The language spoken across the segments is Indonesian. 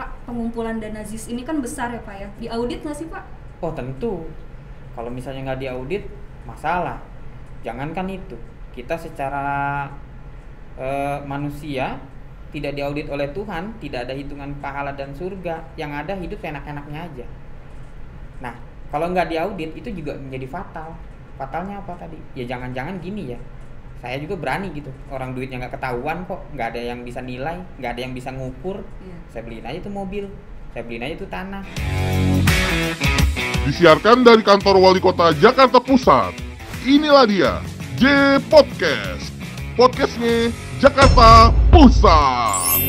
Pak, pengumpulan dana ZIS ini kan besar ya Pak ya, diaudit nggak sih Pak? Oh tentu, kalau misalnya nggak diaudit masalah. Jangankan itu, kita secara manusia tidak diaudit oleh Tuhan, tidak ada hitungan pahala dan surga, yang ada hidup enak-enaknya aja. Nah, kalau nggak diaudit itu juga menjadi fatal. Fatalnya apa tadi? Ya jangan-jangan gini ya, saya juga berani gitu, orang duitnya nggak ketahuan kok, nggak ada yang bisa nilai, nggak ada yang bisa ngukur, saya beliin aja tuh mobil, saya beliin aja tuh tanah. Disiarkan dari kantor Wali Kota Jakarta Pusat. Inilah dia, J Podcast. Podcastnya Jakarta Pusat.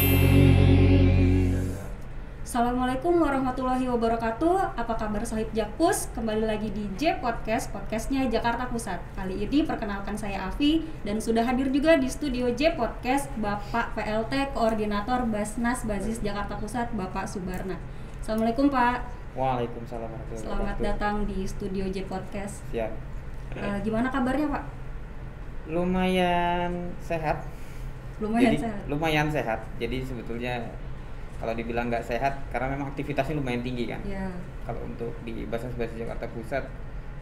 Assalamualaikum warahmatullahi wabarakatuh. Apa kabar Sohib Jakpus? Kembali lagi di J Podcast, podcastnya Jakarta Pusat. Kali ini perkenalkan saya Afi dan sudah hadir juga di studio J Podcast Bapak PLT Koordinator Basnas Bazis Jakarta Pusat, Bapak Subarna. Assalamualaikum Pak. Waalaikumsalam warahmatullahi Selamat wabarakatuh. datang di studio J Podcast. Siap. Gimana kabarnya Pak? Lumayan sehat. Lumayan Jadi, sehat. lumayan sehat. Jadi sebetulnya kalau dibilang nggak sehat karena memang aktivitasnya lumayan tinggi kan. Ya. Kalau untuk di Basnas Bazis Jakarta Pusat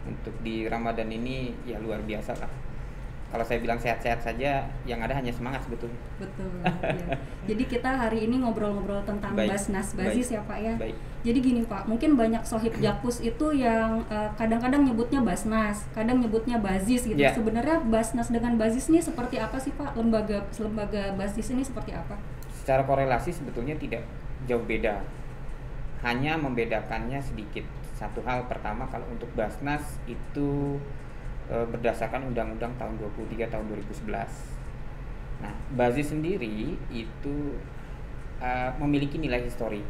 untuk di Ramadan ini ya luar biasa lah. Kalau saya bilang sehat-sehat saja, yang ada hanya semangat sebetulnya. Betul. Ya. Jadi kita hari ini ngobrol-ngobrol tentang Baik, Basnas Bazis baik, ya Pak ya. baik. Jadi gini Pak, mungkin banyak Sohib Jakpus itu yang kadang-kadang nyebutnya Basnas, kadang nyebutnya Bazis gitu. Ya. Sebenarnya Basnas dengan Bazis ini seperti apa sih Pak? Lembaga Bazis ini seperti apa? Secara korelasi sebetulnya tidak jauh beda, hanya membedakannya sedikit. Satu hal pertama, kalau untuk Basnas itu berdasarkan Undang-Undang tahun 23 tahun 2011. Nah, Bazis sendiri itu memiliki nilai histori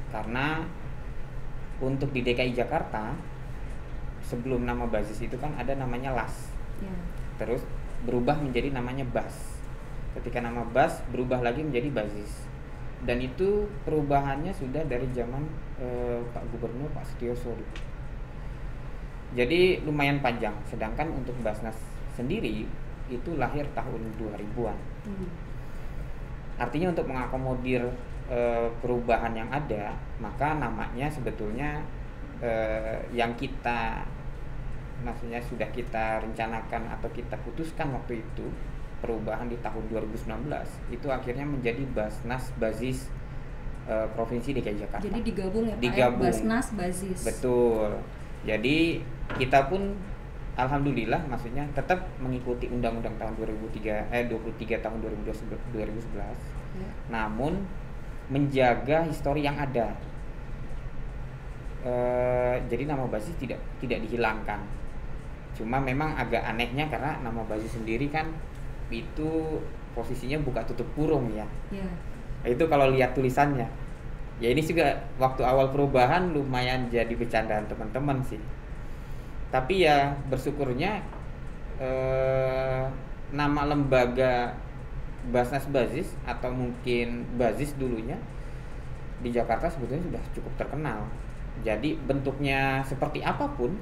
karena untuk di DKI Jakarta sebelum nama Bazis itu kan ada namanya LAS, Ya. terus berubah menjadi namanya BAS. Ketika nama BAS berubah lagi menjadi Bazis, dan itu perubahannya sudah dari zaman Pak Gubernur Pak Setiyoso. Jadi lumayan panjang. Sedangkan untuk Basnas sendiri itu lahir tahun 2000-an. Artinya untuk mengakomodir perubahan yang ada, maka namanya sebetulnya yang kita maksudnya sudah kita rencanakan atau kita putuskan waktu itu, perubahan di tahun 2019 itu akhirnya menjadi Basnas Bazis Provinsi DKI Jakarta. Jadi digabung ya Pak Digabung. ya, Basnas Bazis. Betul. Jadi kita pun alhamdulillah maksudnya tetap mengikuti Undang-Undang tahun 23 tahun 2011. Ya. Namun menjaga histori yang ada. Jadi nama Bazis tidak dihilangkan. Cuma memang agak anehnya karena nama Bazis sendiri kan itu posisinya buka tutup kurung ya. Ya. Itu kalau lihat tulisannya. Ya ini juga waktu awal perubahan lumayan jadi bercandaan teman-teman sih. Tapi ya bersyukurnya nama lembaga Basnas Bazis atau mungkin Bazis dulunya di Jakarta sebetulnya sudah cukup terkenal. Jadi bentuknya seperti apapun,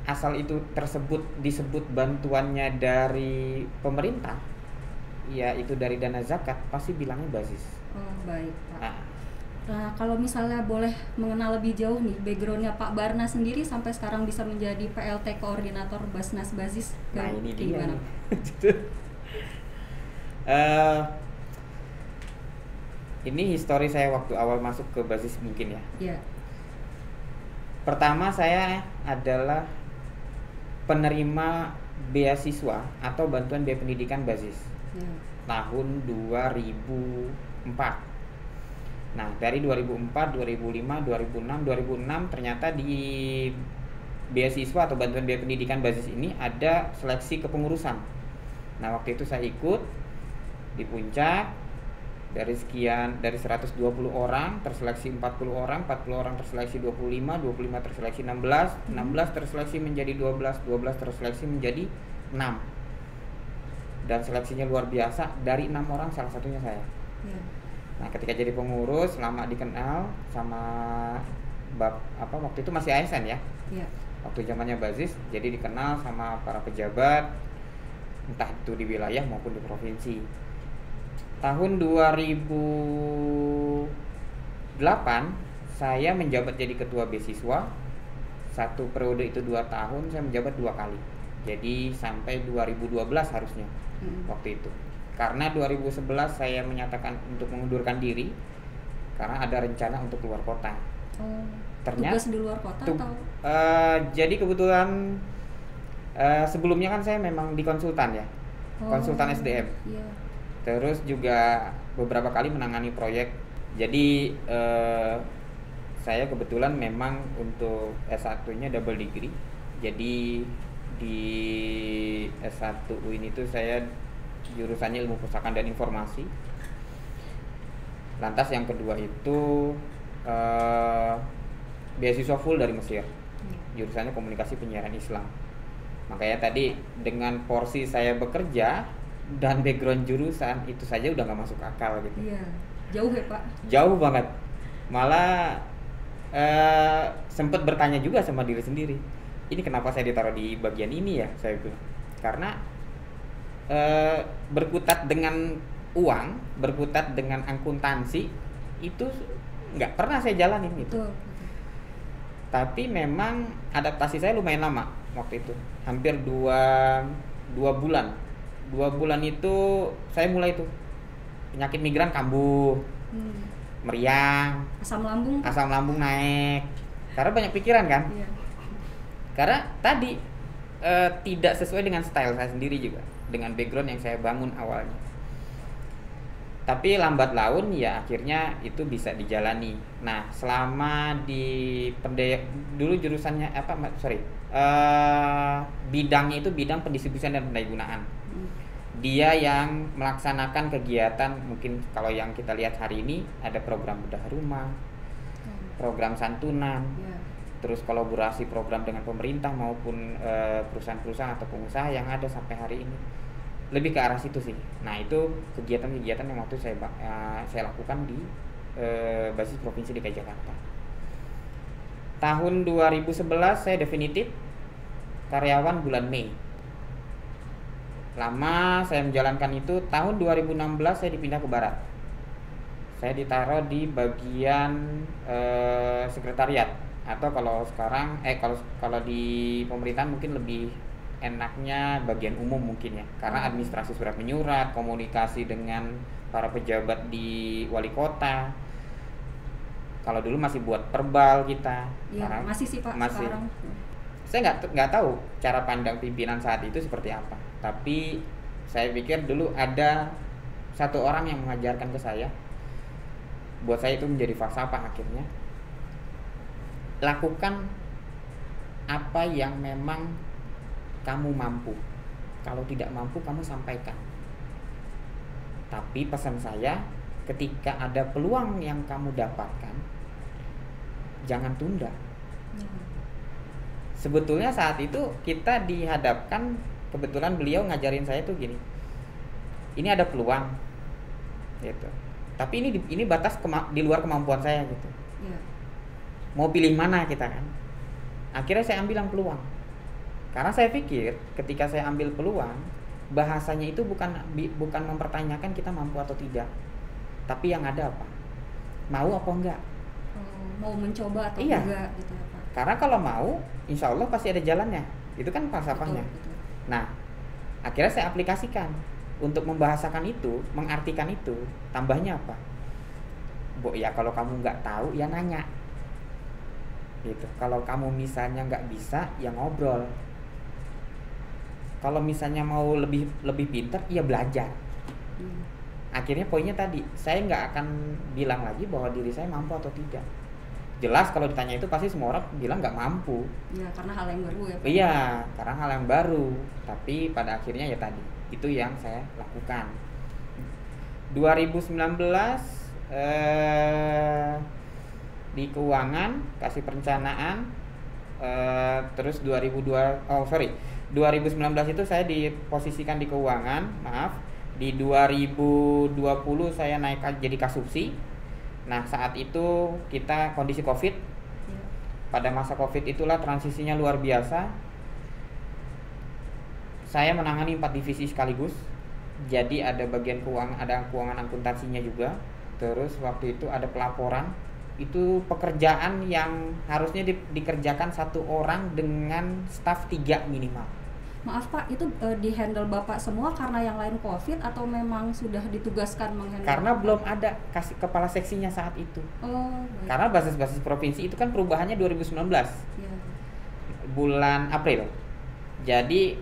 asal itu disebut bantuannya dari pemerintah, ya itu dari dana zakat, pasti bilangnya Bazis. Oh, baik Pak. Nah, Nah, kalau misalnya boleh mengenal lebih jauh nih backgroundnya Pak Barna sendiri sampai sekarang bisa menjadi PLT Koordinator Basnas Bazis. nah ini dia. Gimana? Ini histori saya waktu awal masuk ke Bazis mungkin ya. Ya. Pertama saya adalah penerima beasiswa atau bantuan biaya pendidikan Bazis Ya. tahun 2004. Nah, dari 2004, 2005, 2006 ternyata di beasiswa atau bantuan biaya pendidikan Bazis ini ada seleksi kepengurusan. Nah, waktu itu saya ikut di puncak, dari 120 orang terseleksi 40 orang, 40 orang terseleksi 25, 25 terseleksi 16, 16 terseleksi menjadi 12, 12 terseleksi menjadi 6. Dan seleksinya luar biasa, dari 6 orang salah satunya saya. Ya. Nah, ketika jadi pengurus, lama dikenal sama waktu itu masih ASN ya. Ya. Waktu zamannya Bazis, jadi dikenal sama para pejabat entah itu di wilayah maupun di provinsi. Tahun 2006 saya menjabat jadi ketua beasiswa. Satu periode itu 2 tahun, saya menjabat 2 kali. Jadi sampai 2012 harusnya waktu itu. Karena 2011 saya menyatakan untuk mengundurkan diri karena ada rencana untuk keluar kota. Ternyata tugas di luar kota atau? Jadi kebetulan sebelumnya kan saya memang di konsultan ya, konsultan SDM. Iya. Terus juga beberapa kali menangani proyek. Jadi saya kebetulan memang untuk S1-nya double degree. Jadi di S1 UIN itu saya jurusannya ilmu pustakaan dan informasi. Lantas yang kedua itu beasiswa full dari Mesir. Jurusannya komunikasi penyiaran Islam. Makanya tadi dengan porsi saya bekerja dan background jurusan itu saja udah nggak masuk akal gitu. Iya, jauh ya Pak? Jauh banget. Malah sempat bertanya juga sama diri sendiri. Ini kenapa saya ditaruh di bagian ini ya, saya bilang. Karena berkutat dengan uang, berkutat dengan akuntansi itu nggak pernah saya jalanin gitu. Betul. Tapi memang adaptasi saya lumayan lama waktu itu, hampir 2 bulan. 2 bulan itu saya mulai tuh penyakit migran kambuh, meriang, asam lambung naik, karena banyak pikiran kan. Iya. Karena tadi tidak sesuai dengan style saya sendiri juga, dengan background yang saya bangun awalnya. Tapi lambat laun ya akhirnya itu bisa dijalani. Nah selama di dulu jurusannya bidangnya itu bidang pendistribusian dan pendayagunaan. Dia yang melaksanakan kegiatan, mungkin kalau yang kita lihat hari ini ada program bedah rumah, program santunan, terus kolaborasi program dengan pemerintah maupun perusahaan-perusahaan atau pengusaha yang ada sampai hari ini. Lebih ke arah situ sih. Nah itu kegiatan-kegiatan yang waktu saya lakukan di basis Provinsi DKI Jakarta. Tahun 2011 saya definitif karyawan bulan Mei. Lama saya menjalankan itu. Tahun 2016 saya dipindah ke barat. Saya ditaruh di bagian sekretariat, atau kalau sekarang kalau di pemerintahan mungkin lebih enaknya bagian umum mungkin ya, karena administrasi surat menyurat, komunikasi dengan para pejabat di wali kota. Kalau dulu masih buat perbal kita. Iya, masih sih Pak sekarang. Saya nggak tahu cara pandang pimpinan saat itu seperti apa, tapi saya pikir dulu ada satu orang yang mengajarkan ke saya. Buat saya itu menjadi falsafah akhirnya. Lakukan apa yang memang kamu mampu. Kalau tidak mampu kamu sampaikan. Tapi pesan saya, ketika ada peluang yang kamu dapatkan, jangan tunda. Sebetulnya saat itu kita dihadapkan, kebetulan beliau ngajarin saya tuh gini. Ini ada peluang. Gitu. Tapi ini batas di luar kemampuan saya gitu. Mau pilih mana kita kan? Akhirnya saya ambil yang peluang. Karena saya pikir ketika saya ambil peluang, bahasanya itu bukan mempertanyakan kita mampu atau tidak, tapi yang ada apa, mau apa enggak, mau mencoba atau enggak gitu ya Pak. Karena kalau mau, insya Allah pasti ada jalannya. Itu kan falsafahnya. Betul. Nah, akhirnya saya aplikasikan untuk membahasakan itu, mengartikan itu. Tambahnya apa? Ya kalau kamu nggak tahu ya nanya. Gitu. Kalau kamu misalnya nggak bisa ya ngobrol. Kalau misalnya mau lebih pintar, ya belajar. Akhirnya poinnya tadi, saya nggak akan bilang lagi bahwa diri saya mampu atau tidak. Jelas kalau ditanya itu pasti semua orang bilang nggak mampu. Ya karena hal yang baru ya Pak. Iya, karena hal yang baru. Tapi pada akhirnya ya tadi, itu yang saya lakukan. 2019 di keuangan, kasih perencanaan. Terus 2019 itu saya diposisikan di keuangan, di 2020 saya naik jadi kasubsi. Nah saat itu kita kondisi COVID. Pada masa COVID itulah transisinya luar biasa. Saya menangani 4 divisi sekaligus. Jadi ada bagian keuangan, ada keuangan akuntansinya juga. Terus waktu itu ada pelaporan, itu pekerjaan yang harusnya dikerjakan satu orang dengan staf 3 minimal. Maaf Pak, itu di-handle Bapak semua karena yang lain COVID atau memang sudah ditugaskan menghandle? Karena belum ada kepala seksinya saat itu. Oh, baik. Karena basis-basis provinsi itu kan perubahannya 2019. Ya. Bulan April. Jadi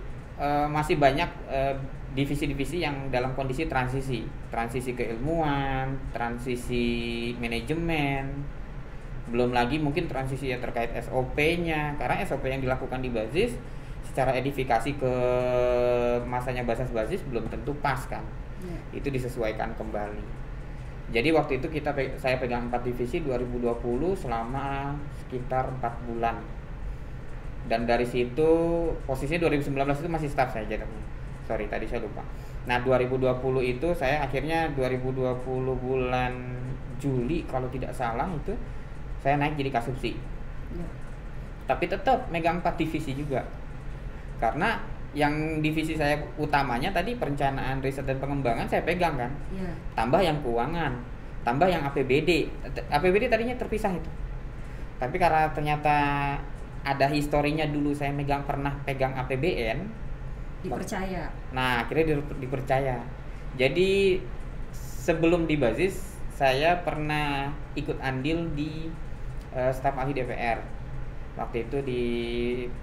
masih banyak divisi-divisi yang dalam kondisi transisi keilmuan, transisi manajemen, belum lagi mungkin transisi yang terkait SOP-nya, karena SOP yang dilakukan di basis secara edifikasi ke masanya basis belum tentu pas kan. Itu disesuaikan kembali. Jadi waktu itu saya pegang 4 divisi 2020 selama sekitar 4 bulan. Dan dari situ posisinya 2019 itu masih staff saya jadinya. Sorry tadi saya lupa. Nah 2020 itu saya akhirnya 2020 bulan Juli kalau tidak salah itu saya naik jadi kasubsi. Tapi tetap megang 4 divisi juga. Karena yang divisi saya utamanya tadi perencanaan, riset dan pengembangan saya pegang kan. Tambah yang keuangan, tambah yang APBD. APBD tadinya terpisah itu. Tapi karena ternyata ada historinya dulu saya pernah pegang APBN, dipercaya. Nah, akhirnya dipercaya. Jadi sebelum di basis saya pernah ikut andil di staf ahli DPR. Waktu itu di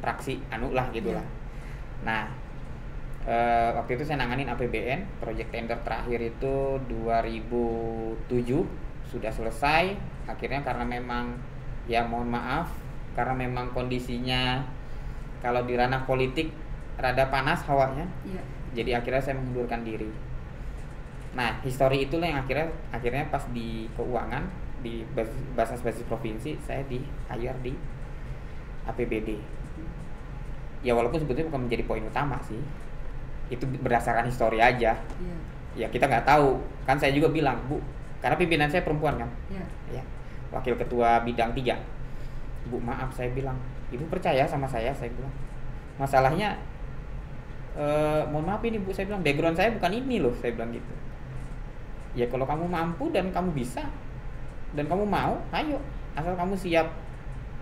praksi lah gitulah. Nah, waktu itu saya nanganin APBN, proyek tender terakhir itu 2007 sudah selesai. Akhirnya karena memang ya mohon maaf karena memang kondisinya kalau di ranah politik rada panas hawanya. Jadi akhirnya saya mengundurkan diri. Nah, histori itulah yang akhirnya pas di keuangan di basis provinsi saya di hire di APBD. Ya walaupun sebetulnya bukan menjadi poin utama sih, itu berdasarkan histori aja. Ya kita nggak tahu kan, saya juga bilang Bu, karena pimpinan saya perempuan kan, ya wakil ketua bidang 3. Bu maaf saya bilang, Ibu percaya sama saya bilang. Masalahnya mohon maaf ini Bu, saya bilang background saya bukan ini loh, saya bilang gitu. Ya kalau kamu mampu dan kamu bisa dan kamu mau, ayo, asal kamu siap.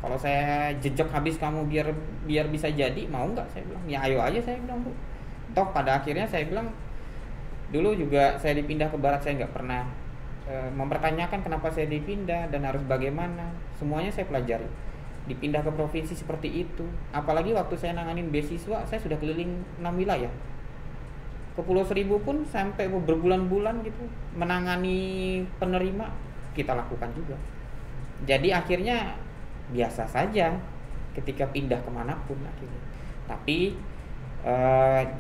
Kalau saya jejak habis kamu biar bisa jadi, mau nggak? Saya bilang ya ayo aja, saya bilang Bu. Toh pada akhirnya saya bilang dulu juga saya dipindah ke barat, saya nggak pernah mempertanyakan kenapa saya dipindah dan harus bagaimana. Semuanya saya pelajari. Dipindah ke provinsi seperti itu, apalagi waktu saya nanganin beasiswa, saya sudah keliling 6 wilayah. Ke Pulau Seribu pun sampai berbulan-bulan gitu menangani penerima kita lakukan juga. Jadi akhirnya biasa saja ketika pindah kemanapun akhirnya. Tapi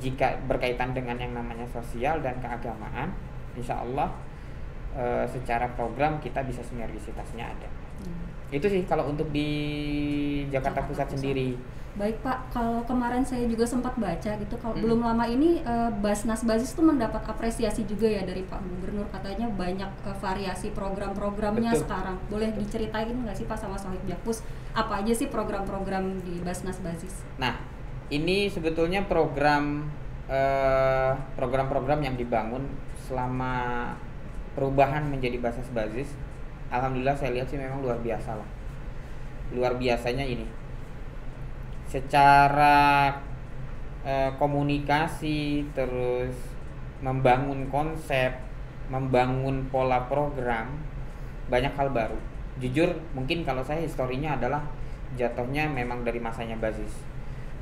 jika berkaitan dengan yang namanya sosial dan keagamaan, insya Allah secara program kita bisa sinergisitasnya ada. Itu sih kalau untuk di Jakarta Pusat sendiri. Baik Pak, kalau kemarin saya juga sempat baca gitu, kalau belum lama ini Basnas Basis itu mendapat apresiasi juga ya dari Pak Gubernur, katanya banyak variasi program-programnya. Betul. Sekarang boleh diceritain nggak sih Pak sama Sohib Jakpus, apa aja sih program-program di Basnas Basis? Nah, ini sebetulnya program-program yang dibangun selama perubahan menjadi Basnas Basis. Alhamdulillah saya lihat sih memang luar biasa lah. Luar biasanya ini secara komunikasi, terus membangun konsep, membangun pola program, banyak hal baru. Jujur mungkin kalau saya historinya adalah jatuhnya memang dari masanya basis.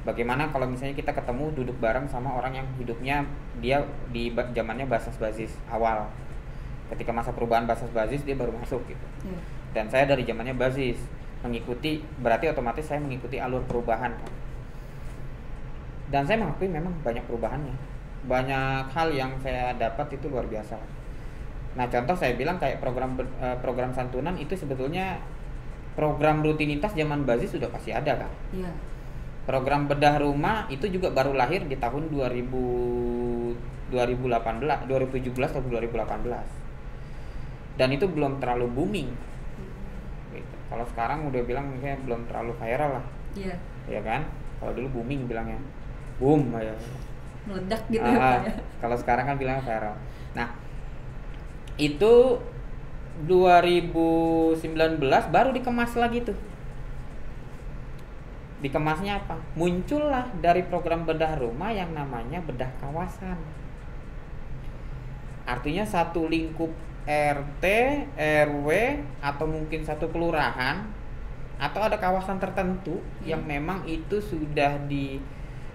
Bagaimana kalau misalnya kita ketemu duduk bareng sama orang yang hidupnya dia di zamannya basis awal. Ketika masa perubahan basis dia baru masuk gitu. Dan saya dari zamannya basis mengikuti, berarti otomatis saya mengikuti alur perubahan kan. Dan saya mengakui memang banyak perubahannya. Banyak hal yang saya dapat itu luar biasa. Nah, contoh saya bilang kayak program santunan itu sebetulnya program rutinitas zaman basis sudah pasti ada kan. Program bedah rumah itu juga baru lahir di tahun 2017 atau 2018. Dan itu belum terlalu booming. Gitu. Kalau sekarang udah bilang misalnya belum terlalu viral lah. Ya kan? Kalau dulu booming bilangnya. Boom ya. Meledak gitu ya Pak ya. Kalau sekarang kan bilangnya viral. Nah, itu 2019 baru dikemas lagi tuh. Dikemasnya apa? Muncullah dari program bedah rumah yang namanya bedah kawasan. Artinya satu lingkup RT, RW, atau mungkin satu kelurahan, atau ada kawasan tertentu yang memang itu sudah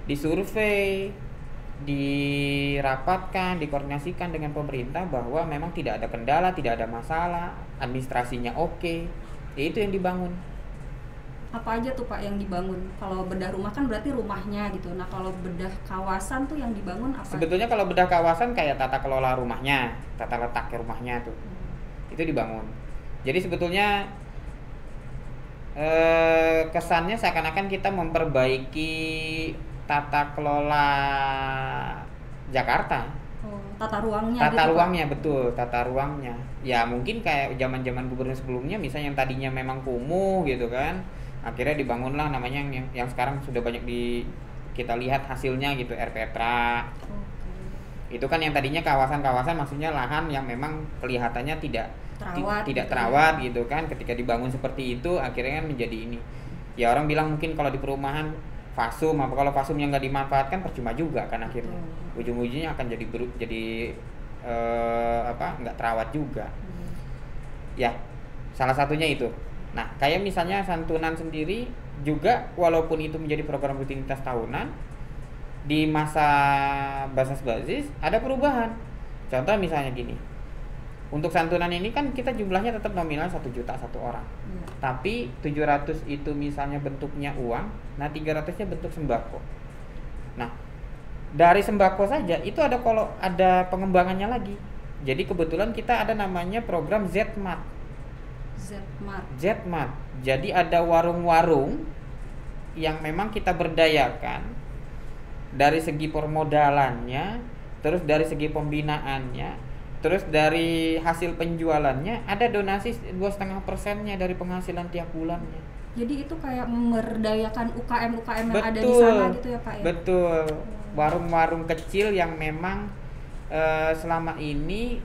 disurvei, dirapatkan, dikoordinasikan dengan pemerintah bahwa memang tidak ada kendala, tidak ada masalah, administrasinya oke. Itu yang dibangun. Apa aja tuh Pak yang dibangun? Kalau bedah rumah kan berarti rumahnya gitu. Nah kalau bedah kawasan tuh yang dibangun apa? Sebetulnya kalau bedah kawasan kayak tata kelola rumahnya, tata letak rumahnya tuh, itu dibangun. Jadi sebetulnya kesannya seakan-akan kita memperbaiki tata kelola Jakarta. Tata ruangnya. Tata gitu, ruangnya Pak? betul, tata ruangnya. Ya mungkin kayak zaman-zaman gubernur sebelumnya, misalnya yang tadinya memang kumuh gitu kan. Akhirnya dibangunlah namanya yang sekarang sudah banyak kita lihat hasilnya gitu, RPtra. Itu kan yang tadinya kawasan-kawasan, maksudnya lahan yang memang kelihatannya tidak terawat gitu kan. Ketika dibangun seperti itu akhirnya kan menjadi ini. Ya orang bilang mungkin kalau di perumahan fasum, apa kalau fasum yang nggak dimanfaatkan percuma juga kan akhirnya. Ujung-ujungnya akan jadi nggak terawat juga. Ya, salah satunya itu. Nah, kayak misalnya santunan sendiri juga, walaupun itu menjadi program rutinitas tahunan, di masa basis ada perubahan. Contoh misalnya gini, untuk santunan ini kan kita jumlahnya tetap nominal 1 juta satu orang. Tapi 700 itu misalnya bentuknya uang, nah 300-nya bentuk sembako. Nah, dari sembako saja itu ada pengembangannya lagi. Jadi kebetulan kita ada namanya program ZMart. Jadi ada warung-warung yang memang kita berdayakan dari segi permodalannya, terus dari segi pembinaannya, terus dari hasil penjualannya ada donasi 2,5%-nya dari penghasilan tiap bulannya. Jadi itu kayak memberdayakan UKM yang ada di sana gitu ya Pak ya? Betul. Warung-warung kecil yang memang selama ini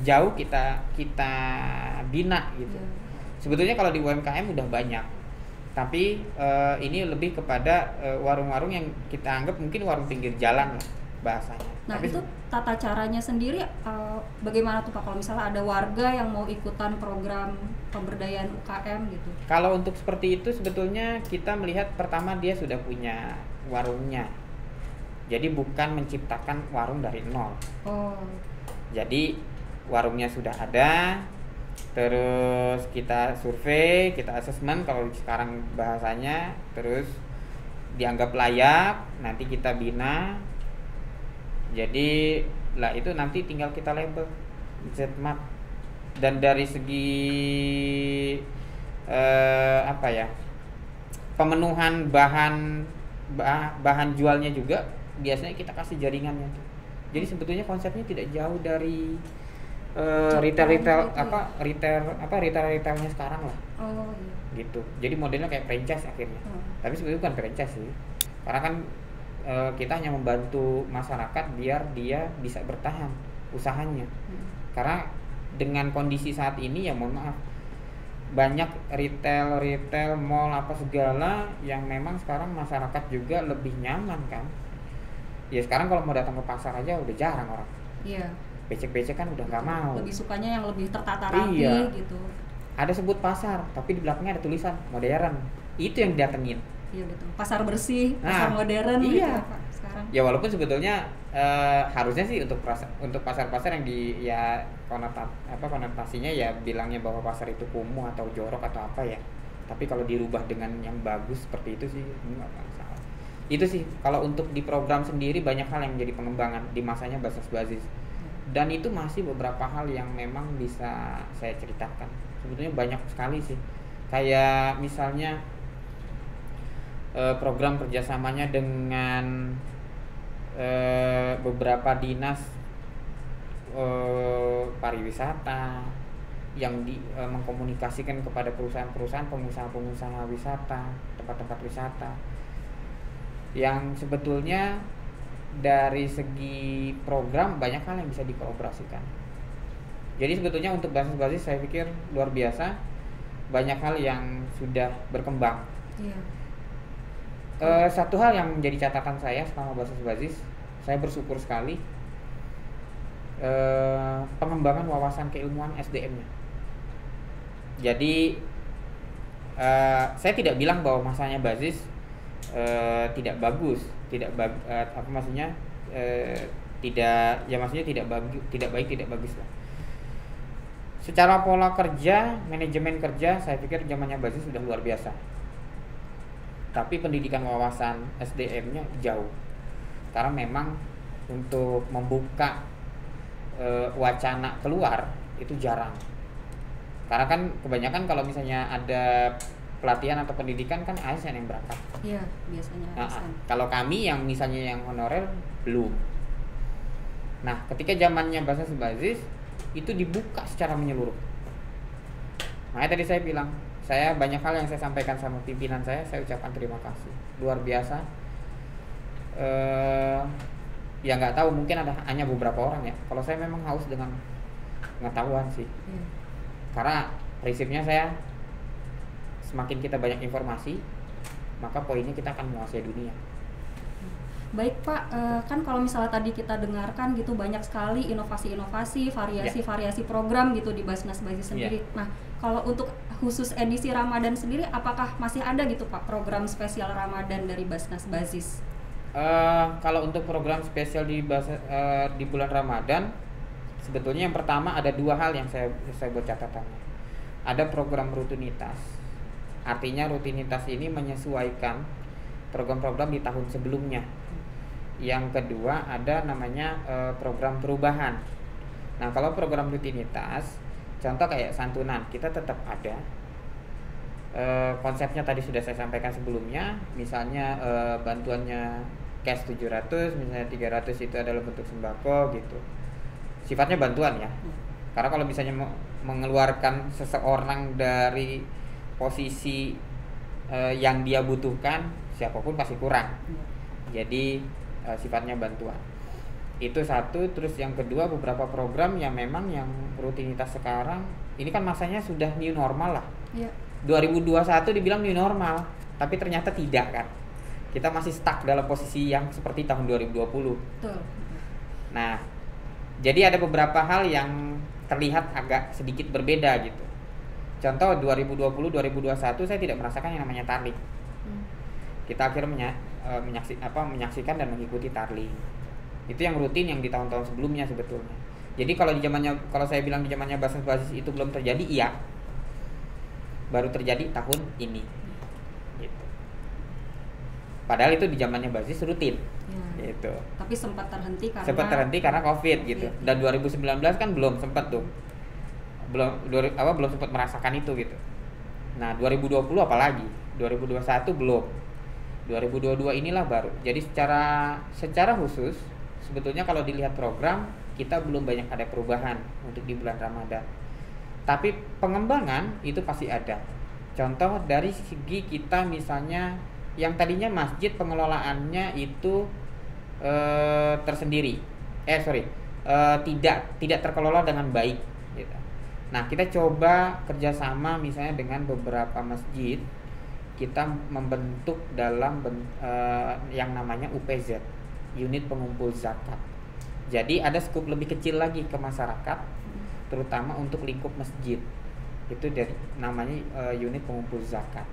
jauh kita bina gitu. Sebetulnya kalau di UMKM udah banyak, tapi ini lebih kepada warung-warung yang kita anggap mungkin warung pinggir jalan lah bahasanya. Nah tapi itu tata caranya sendiri bagaimana tuh Pak kalau misalnya ada warga yang mau ikutan program pemberdayaan UKM gitu? Kalau untuk seperti itu sebetulnya kita melihat pertama dia sudah punya warungnya. Jadi bukan menciptakan warung dari nol. Jadi warungnya sudah ada, terus kita survei, kita asesmen kalau sekarang bahasanya, terus dianggap layak, nanti kita bina. Jadi lah itu nanti tinggal kita label ZMart. Dan dari segi pemenuhan bahan jualnya juga biasanya kita kasih jaringannya tuh. Jadi sebetulnya konsepnya tidak jauh dari retailnya sekarang lah. Gitu. Jadi modelnya kayak franchise akhirnya. Tapi sebetulnya bukan franchise sih. Karena kan kita hanya membantu masyarakat biar dia bisa bertahan usahanya. Karena dengan kondisi saat ini ya mohon maaf, banyak retail mall apa segala yang memang sekarang masyarakat juga lebih nyaman kan. Ya sekarang kalau mau datang ke pasar aja udah jarang orang. Iya. Becek-becek kan udah nggak mau. Lebih sukanya yang lebih tertata rapi gitu. Ada sebut pasar, tapi di belakangnya ada tulisan modern. Itu yang didatengin. Iya betul. Pasar bersih, pasar modern gitu ya Pak sekarang. Ya walaupun sebetulnya harusnya sih untuk pasar-pasar yang konotasinya ya bilangnya bahwa pasar itu kumuh atau jorok atau apa ya. Tapi kalau dirubah dengan yang bagus seperti itu sih nggak masalah. Itu sih kalau untuk di program sendiri banyak hal yang menjadi pengembangan di masanya basis. Dan itu masih beberapa hal yang memang bisa saya ceritakan. Sebetulnya banyak sekali sih. Kayak misalnya program kerjasamanya dengan beberapa dinas pariwisata yang mengkomunikasikan kepada perusahaan-perusahaan, pengusaha-pengusaha wisata, tempat-tempat wisata yang sebetulnya dari segi program banyak hal yang bisa dikooperasikan. Jadi sebetulnya untuk basis-basis saya pikir luar biasa, banyak hal yang sudah berkembang. Iya. Satu hal yang menjadi catatan saya selama basis-basis, saya bersyukur sekali pengembangan wawasan keilmuan SDM-nya. Jadi saya tidak bilang bahwa masanya basis tidak bagus, tidak baik, tidak bagus lah. Secara pola kerja, manajemen kerja, saya pikir zamannya basis sudah luar biasa. Tapi pendidikan wawasan SDM-nya jauh. Karena memang untuk membuka wacana keluar itu jarang. Karena kan kebanyakan kalau misalnya ada pelatihan atau pendidikan kan ASN yang berangkat. Iya, biasanya ASN. Kalau kami yang misalnya yang honorer belum. Nah, ketika zamannya basis itu dibuka secara menyeluruh. Makanya tadi saya bilang, saya banyak hal yang saya sampaikan sama pimpinan saya ucapkan terima kasih. Luar biasa. Ya nggak tahu, mungkin ada hanya beberapa orang ya. Kalau saya memang haus dengan pengetahuan sih. Karena prinsipnya saya semakin kita banyak informasi, maka poinnya kita akan menguasai dunia. Baik Pak, kan kalau misalnya tadi kita dengarkan gitu banyak sekali inovasi-inovasi, variasi-variasi program gitu di Basnas Basis sendiri. Nah, kalau untuk khusus edisi Ramadan sendiri, apakah masih ada gitu Pak program spesial Ramadan dari Basnas Basis? Kalau untuk program spesial di bulan Ramadan, sebetulnya yang pertama ada dua hal yang saya buat catatannya. Ada program rutinitas, artinya rutinitas ini menyesuaikan program-program di tahun sebelumnya. Yang kedua ada namanya program perubahan. Nah, kalau program rutinitas, contoh kayak santunan, kita tetap ada. Konsepnya tadi sudah saya sampaikan sebelumnya, misalnya bantuannya cash 700, misalnya 300 itu adalah bentuk sembako gitu. Sifatnya bantuan ya. Karena kalau misalnya mengeluarkan seseorang dari posisi yang dia butuhkan, siapapun pasti kurang. Jadi sifatnya bantuan. Itu satu. Terus yang kedua, beberapa program yang memang yang rutinitas sekarang ini kan masanya sudah new normal lah. 2021 dibilang new normal, tapi ternyata tidak kan. Kita masih stuck dalam posisi yang seperti tahun 2020. Betul. Nah, jadi ada beberapa hal yang terlihat agak sedikit berbeda gitu. Contoh 2020-2021 saya tidak merasakan yang namanya tarling. Kita akhirnya menyaksikan dan mengikuti tarling. Itu yang rutin yang di tahun-tahun sebelumnya sebetulnya. Jadi kalau saya bilang di zamannya basis itu belum terjadi, iya. Baru terjadi tahun ini. Gitu. Padahal itu di zamannya basis rutin. Gitu. Tapi sempat terhenti karena Covid gitu. Dan 2019 kan belum sempat tuh. Belum sempat merasakan itu gitu. Nah, 2020 apalagi? 2021 belum. 2022 inilah baru. Jadi secara khusus sebetulnya kalau dilihat program kita belum banyak ada perubahan untuk di bulan Ramadan. Tapi pengembangan itu pasti ada. Contoh dari segi kita misalnya yang tadinya masjid pengelolaannya itu tersendiri. Tidak terkelola dengan baik gitu. Nah, kita coba kerjasama misalnya dengan beberapa masjid. Kita membentuk dalam yang namanya UPZ, unit pengumpul zakat. Jadi ada skup lebih kecil lagi ke masyarakat, terutama untuk lingkup masjid. Itu dari namanya unit pengumpul zakat.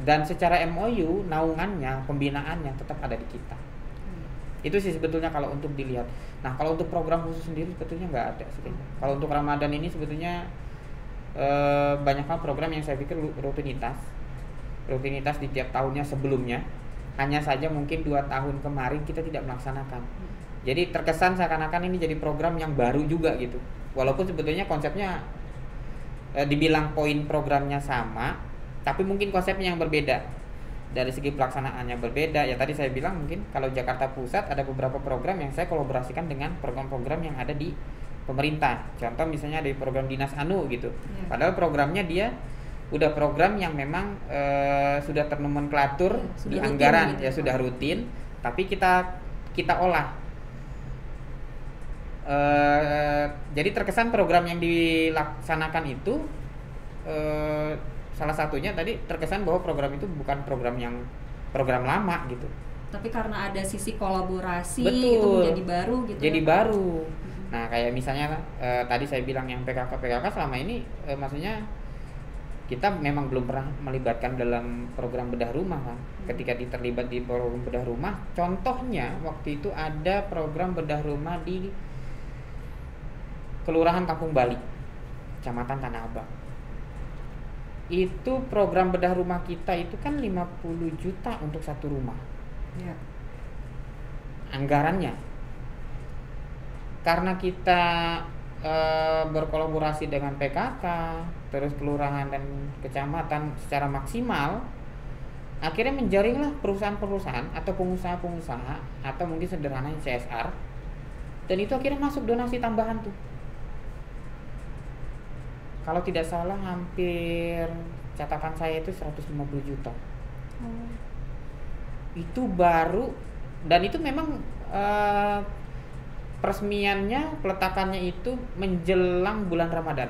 Dan secara MOU naungannya, pembinaannya tetap ada di kita. Itu sih sebetulnya kalau untuk dilihat. Nah, kalau untuk program khusus sendiri sebetulnya nggak ada sih. Kalau untuk Ramadan ini sebetulnya banyak hal program yang saya pikir rutinitas di tiap tahunnya sebelumnya. Hanya saja mungkin 2 tahun kemarin kita tidak melaksanakan. Jadi terkesan seakan-akan ini jadi program yang baru juga gitu. Walaupun sebetulnya konsepnya dibilang poin programnya sama, tapi mungkin konsepnya yang berbeda. Dari segi pelaksanaannya berbeda. Ya tadi saya bilang mungkin kalau Jakarta Pusat ada beberapa program yang saya kolaborasikan dengan program-program yang ada di pemerintah. Contoh misalnya di program Dinas Anu gitu. Padahal programnya dia udah program yang memang sudah ternomenklatur di anggaran gitu. Ya sudah rutin, tapi kita olah jadi terkesan program yang dilaksanakan itu salah satunya tadi terkesan bahwa program itu bukan program lama gitu. Tapi karena ada sisi kolaborasi Betul. itu menjadi baru gitu. Jadi ya, Pak? baru. Nah, kayak misalnya tadi saya bilang yang PKK selama ini maksudnya kita memang belum pernah melibatkan dalam program bedah rumah kan. Ketika terlibat di program bedah rumah, contohnya waktu itu ada program bedah rumah di Kelurahan Kampung Bali, Kecamatan Tanah Abang. Itu program bedah rumah kita itu kan 50 juta untuk satu rumah. Ya. Anggarannya. Karena kita berkolaborasi dengan PKK, terus kelurahan dan kecamatan secara maksimal, akhirnya menjaringlah perusahaan-perusahaan atau pengusaha-pengusaha atau mungkin sederhananya CSR, dan itu akhirnya masuk donasi tambahan tuh. Kalau tidak salah hampir catatan saya itu 150 juta. Itu baru, dan itu memang peresmiannya, peletakannya itu menjelang bulan Ramadan.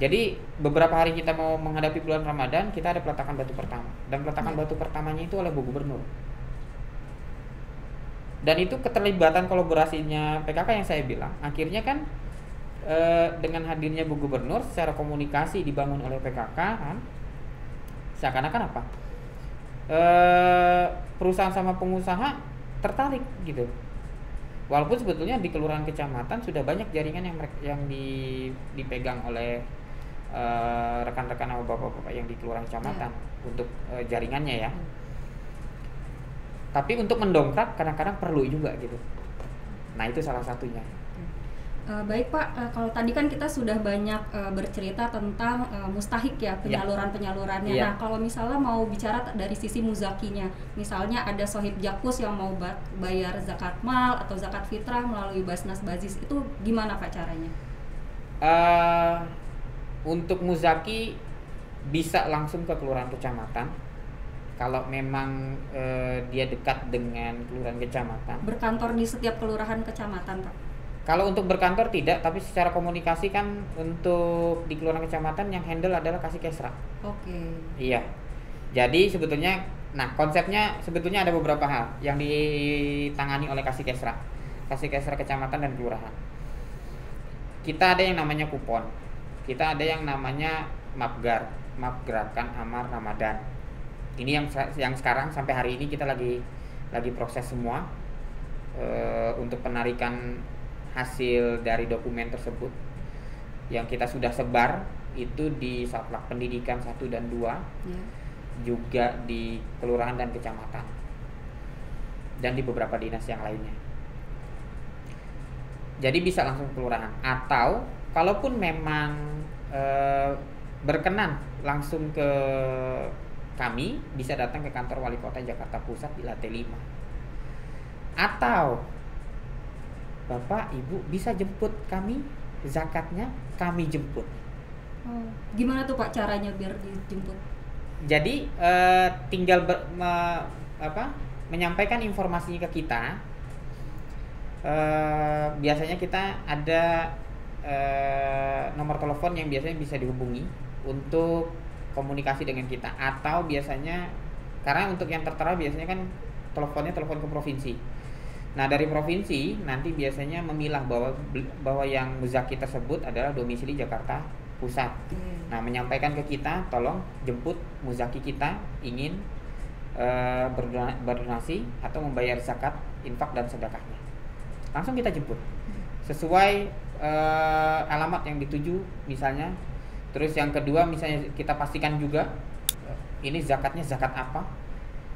Jadi beberapa hari kita mau menghadapi bulan Ramadan, kita ada peletakan batu pertama. Dan peletakan batu pertamanya itu oleh Bu Gubernur. Dan itu keterlibatan kolaborasinya PKK yang saya bilang, akhirnya kan dengan hadirnya Bu Gubernur, secara komunikasi dibangun oleh PKK kan, seakan-akan apa? Perusahaan sama pengusaha tertarik gitu. Walaupun sebetulnya di kelurahan kecamatan sudah banyak jaringan yang dipegang oleh rekan-rekan atau bapak-bapak yang di kelurahan kecamatan untuk jaringannya ya. Tapi untuk mendongkrak kadang-kadang perlu juga gitu. Nah, itu salah satunya. Baik Pak, kalau tadi kan kita sudah banyak bercerita tentang mustahik ya, penyalurannya. Ya. Nah, kalau misalnya mau bicara dari sisi muzakinya, misalnya ada sohib jakus yang mau bayar zakat mal atau zakat fitrah melalui Basnas Bazis, itu gimana Pak caranya? Untuk muzaki bisa langsung ke kelurahan kecamatan. Kalau memang dia dekat dengan kelurahan kecamatan. Berkantor di setiap kelurahan kecamatan Pak? Kalau untuk berkantor tidak, tapi secara komunikasi kan untuk di kelurahan kecamatan yang handle adalah Kasih Kesra. Oke. Iya. Jadi sebetulnya, nah konsepnya sebetulnya ada beberapa hal yang ditangani oleh Kasih Kesra kecamatan dan kelurahan. Kita ada yang namanya kupon, kita ada yang namanya map gerakan amal Ramadan. Ini yang sekarang sampai hari ini kita lagi proses semua untuk penarikan hasil dari dokumen tersebut yang kita sudah sebar itu di Satlak Pendidikan 1 dan 2 juga di kelurahan dan kecamatan dan di beberapa dinas yang lainnya. Jadi bisa langsung ke kelurahan, atau kalaupun memang berkenan langsung ke kami, bisa datang ke kantor Wali Kota Jakarta Pusat di lantai 5. Atau Bapak, Ibu bisa jemput kami, zakatnya kami jemput. Gimana tuh Pak caranya biar dijemput? Jadi tinggal menyampaikan informasinya ke kita. Biasanya kita ada nomor telepon yang biasanya bisa dihubungi untuk komunikasi dengan kita, atau biasanya karena untuk yang tertera biasanya kan telepon ke provinsi. Nah, dari provinsi nanti biasanya memilah bahwa yang muzaki tersebut adalah domisili Jakarta Pusat. Nah, menyampaikan ke kita, tolong jemput muzaki kita ingin berdonasi atau membayar zakat, infak dan sedekahnya. Langsung kita jemput sesuai alamat yang dituju misalnya. Terus yang kedua misalnya kita pastikan juga ini zakatnya zakat apa.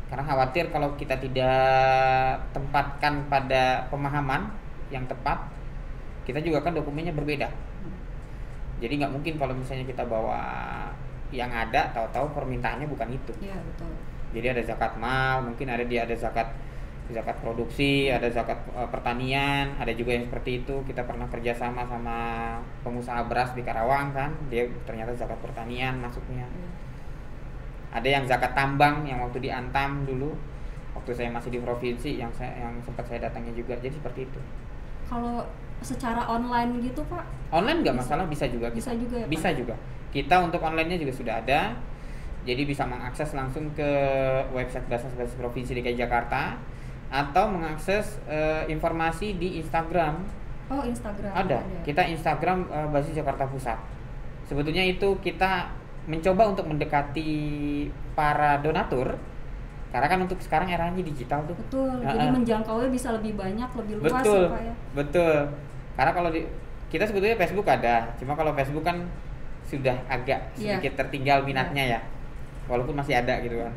Karena khawatir kalau kita tidak tempatkan pada pemahaman yang tepat, kita juga kan dokumennya berbeda. Jadi nggak mungkin kalau misalnya kita bawa yang ada, tahu-tahu permintaannya bukan itu. Iya, betul. Jadi ada zakat mal, mungkin ada zakat produksi, ada zakat pertanian, ada juga yang seperti itu. Kita pernah kerjasama sama pengusaha beras di Karawang kan, dia ternyata zakat pertanian masuknya. Ada yang zakat tambang yang waktu di Antam dulu, waktu saya masih di provinsi yang sempat saya datangi juga. Jadi seperti itu. Kalau secara online gitu Pak? Online nggak Bisa. masalah, bisa juga. Bisa juga ya, Pak? Bisa juga. Kita untuk online-nya juga sudah ada. Jadi bisa mengakses langsung ke website Basnas Provinsi DKI Jakarta atau mengakses informasi di Instagram. Oh, Instagram. Ada. Kita Instagram Basis Jakarta Pusat. Sebetulnya itu kita mencoba untuk mendekati para donatur. Karena kan untuk sekarang eranya digital tuh. Betul. Jadi menjangkaunya bisa lebih banyak, lebih luas betul, ya Pak ya. Betul. Karena kalau kita sebetulnya Facebook ada, cuma kalau Facebook kan sudah agak sedikit tertinggal minatnya ya. Walaupun masih ada gitu kan.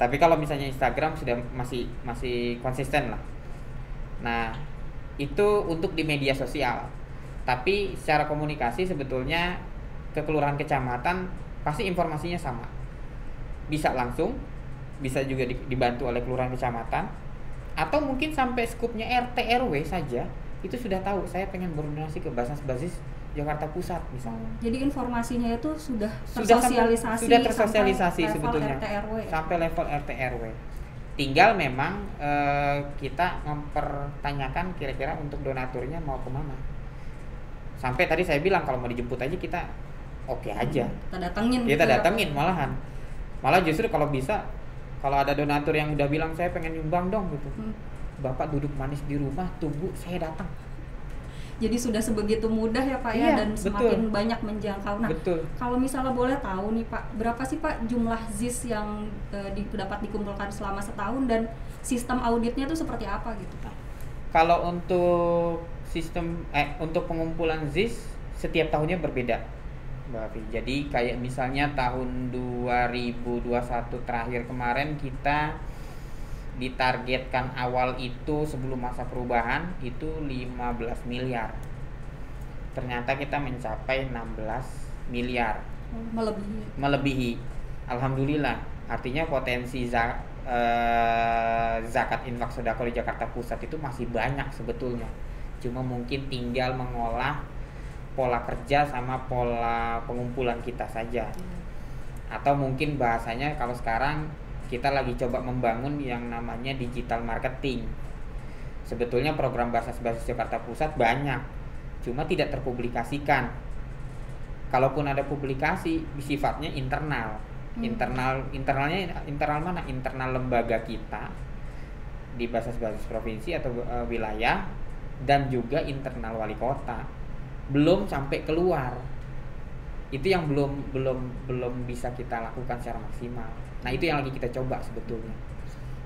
Tapi kalau misalnya Instagram sudah masih konsisten lah. Nah, itu untuk di media sosial. Tapi secara komunikasi sebetulnya ke kelurahan kecamatan pasti informasinya sama. Bisa langsung, bisa juga dibantu oleh kelurahan kecamatan, atau mungkin sampai skupnya RT RW saja itu sudah tahu saya pengen berdonasi ke Basnas Basis Jakarta Pusat misalnya. Jadi informasinya itu sudah tersosialisasi, sudah tersosialisasi sampai sebetulnya level RT RW. Sampai level RT RW. Tinggal memang kita mempertanyakan kira-kira untuk donaturnya mau kemana. Sampai tadi saya bilang kalau mau dijemput aja kita oke aja. Kita datengin. Kita gitu ya, datengin malahan. Malah justru kalau bisa, kalau ada donatur yang udah bilang saya pengen nyumbang dong gitu. Bapak duduk manis di rumah, tunggu saya datang. Jadi sudah sebegitu mudah ya Pak ya, dan semakin banyak menjangkau. Nah, kalau misalnya boleh tahu nih Pak, berapa sih Pak jumlah ZIS yang dapat dikumpulkan selama setahun dan sistem auditnya itu seperti apa gitu Pak? Kalau untuk sistem untuk pengumpulan ZIS setiap tahunnya berbeda, Mbak Afi. Jadi kayak misalnya tahun 2021 terakhir kemarin kita ditargetkan awal itu sebelum masa perubahan itu 15 miliar. Ternyata kita mencapai 16 miliar. Melebihi. Alhamdulillah. Artinya potensi zakat infak sedekah di Jakarta Pusat itu masih banyak sebetulnya. Cuma mungkin tinggal mengolah pola kerja sama pola pengumpulan kita saja. Atau mungkin bahasanya kalau sekarang kita lagi coba membangun yang namanya digital marketing. Sebetulnya program Basnas Basis Jakarta Pusat banyak, cuma tidak terpublikasikan. Kalaupun ada publikasi, sifatnya internal. Internal mana? Internal lembaga kita di Basnas Basis Provinsi atau wilayah, dan juga internal wali kota. Belum sampai keluar. Itu yang belum bisa kita lakukan secara maksimal. Nah, itu yang lagi kita coba sebetulnya.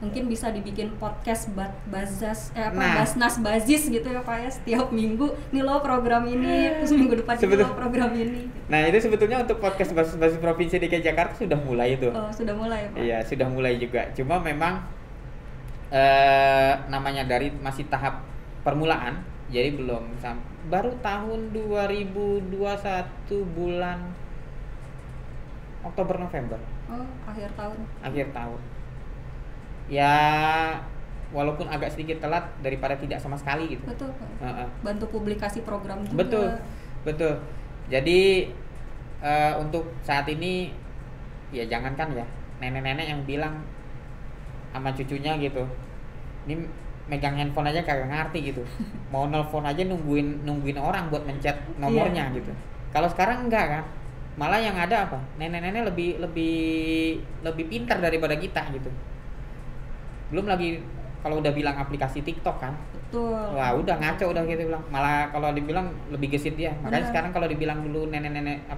Mungkin bisa dibikin podcast Basnas Basis gitu ya Pak ya, setiap minggu nih lo program ini, terus minggu depan lo program ini. Nah, itu sebetulnya untuk podcast Basnas Provinsi DKI Jakarta sudah mulai itu. Oh, sudah mulai Pak? Iya, sudah mulai juga. Cuma memang namanya dari masih tahap permulaan, jadi belum baru tahun 2021 bulan Oktober November. Oh, akhir tahun. Ya, walaupun agak sedikit telat daripada tidak sama sekali gitu. Betul Pak. Bantu publikasi program juga. Betul. Jadi untuk saat ini ya jangankan ya nenek-nenek yang bilang sama cucunya gitu, ini megang handphone aja kagak ngerti gitu. Mau nelpon aja nungguin orang buat mencet nomornya gitu. Kalau sekarang enggak kan? Malah yang ada apa? Nenek-nenek lebih pintar daripada kita gitu. Belum lagi kalau udah bilang aplikasi TikTok kan. Betul. Wah, udah ngaco udah gitu bilang. Malah kalau dibilang lebih gesit dia. Makanya sekarang kalau dibilang dulu nenek-nenek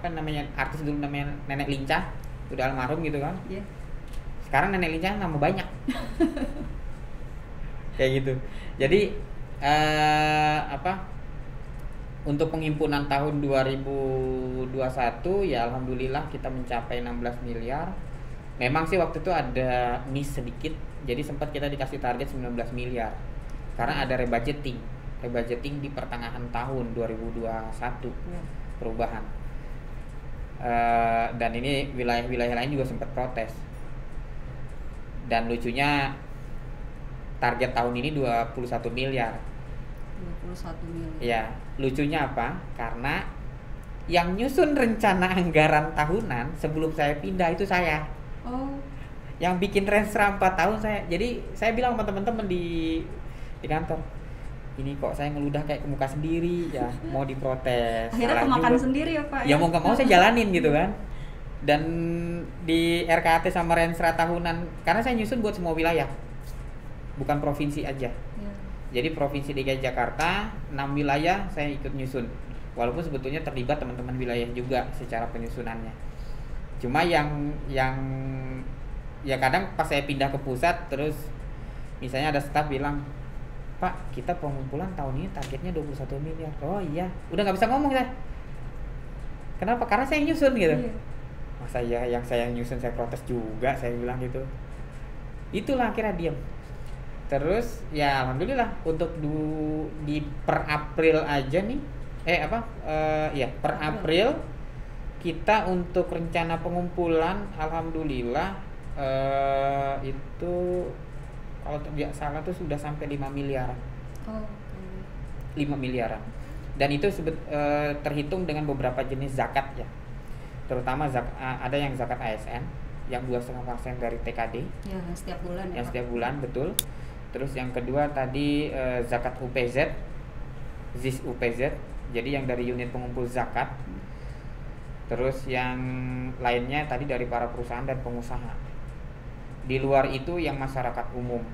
artis dulu namanya Nenek Lincah, udah almarhum gitu kan. Iya. Sekarang Nenek Lincah nama banyak. Kayak gitu. Jadi untuk penghimpunan tahun 2021 ya alhamdulillah kita mencapai 16 miliar. Memang sih waktu itu ada miss sedikit. Jadi sempat kita dikasih target 19 miliar. Karena ada rebudgeting di pertengahan tahun 2021 perubahan. Dan ini wilayah-wilayah lain juga sempat protes. Dan lucunya target tahun ini 21 miliar. 21 miliar. Ya, lucunya apa? Karena yang nyusun rencana anggaran tahunan sebelum saya pindah itu saya. Oh. Yang bikin renstra 4 tahun saya. Jadi saya bilang sama teman-teman di kantor, ini kok saya ngeludah kayak ke muka sendiri ya, mau diprotes. Akhirnya kemakan sendiri ya Pak? Ya mau nggak mau saya jalanin gitu kan. Dan di RKAT sama Renstra tahunan, karena saya nyusun buat semua wilayah, bukan provinsi aja. Ya. Jadi provinsi DKI Jakarta 6 wilayah saya ikut nyusun, walaupun sebetulnya terlibat teman-teman wilayah juga secara penyusunannya. Cuma yang ya kadang pas saya pindah ke pusat, terus misalnya ada staf bilang, Pak, kita pengumpulan tahun ini targetnya 21 miliar. Oh iya, udah nggak bisa ngomong saya. Kenapa? Karena saya nyusun gitu. Iya. Masa ya yang saya nyusun saya protes juga, saya bilang gitu. Itulah akhirnya diam. Terus ya alhamdulillah untuk di per April aja nih, per April kita untuk rencana pengumpulan alhamdulillah itu kalau tidak salah tuh sudah sampai 5 miliaran. Oh. 5 miliaran. Dan itu terhitung dengan beberapa jenis zakat ya. Terutama ada yang zakat ASN yang 2,5% dari TKD. Ya, setiap bulan ya. Yang Pak? setiap bulan, betul. Terus yang kedua tadi zakat UPZ, ZIS UPZ. Jadi yang dari unit pengumpul zakat. Terus yang lainnya tadi dari para perusahaan dan pengusaha. Di luar itu yang masyarakat umum.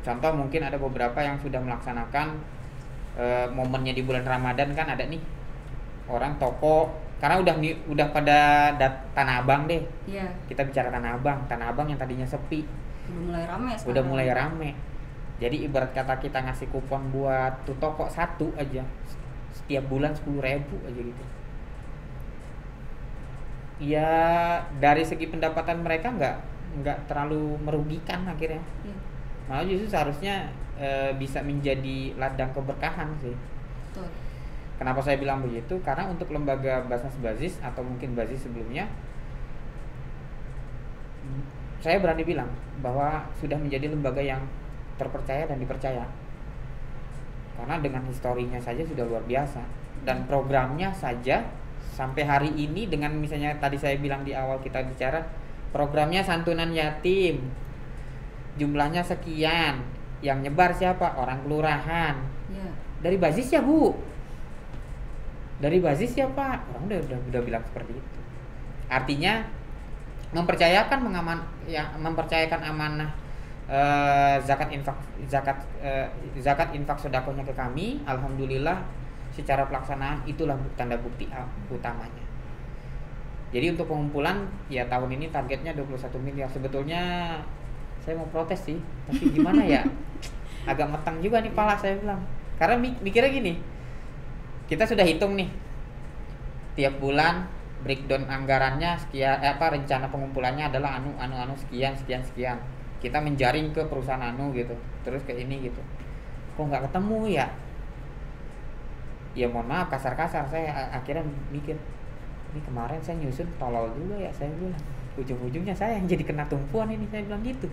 Contoh mungkin ada beberapa yang sudah melaksanakan momennya di bulan Ramadan kan ada nih orang toko, karena udah pada Tanah Abang deh. Iya. Kita bicara Tanah Abang yang tadinya sepi. Udah mulai rame sekarang. Udah mulai rame. Jadi ibarat kata kita ngasih kupon buat tuh toko satu aja, setiap bulan 10.000 aja gitu. Ya dari segi pendapatan mereka nggak terlalu merugikan akhirnya. Iya. Malah justru seharusnya bisa menjadi ladang keberkahan sih. Betul. Kenapa saya bilang begitu? Karena untuk lembaga Basnas Bazis atau mungkin Bazis sebelumnya, saya berani bilang bahwa sudah menjadi lembaga yang terpercaya dan dipercaya. Karena dengan historinya saja sudah luar biasa, dan programnya saja sampai hari ini dengan misalnya tadi saya bilang di awal kita bicara programnya santunan yatim, jumlahnya sekian, yang nyebar siapa? Orang kelurahan. Ya. Dari Bazis ya Bu? Dari Bazis ya Pak? Orang udah bilang seperti itu. Artinya mempercayakan amanah zakat infak sedekahnya ke kami. Alhamdulillah secara pelaksanaan itulah tanda bukti utamanya. Jadi untuk pengumpulan ya tahun ini targetnya 21 miliar. Sebetulnya saya mau protes sih, tapi gimana ya? Agak metang juga nih pala saya bilang. Karena mikirnya gini, kita sudah hitung nih tiap bulan breakdown anggarannya sekian, rencana pengumpulannya adalah anu sekian. Kita menjaring ke perusahaan gitu, terus ke ini gitu. Kok nggak ketemu ya? Ya mohon maaf kasar-kasar, saya akhirnya mikir ini kemarin saya nyusun tolol juga ya, saya bilang. Ujung-ujungnya saya yang jadi kena tumpuan ini, saya bilang gitu.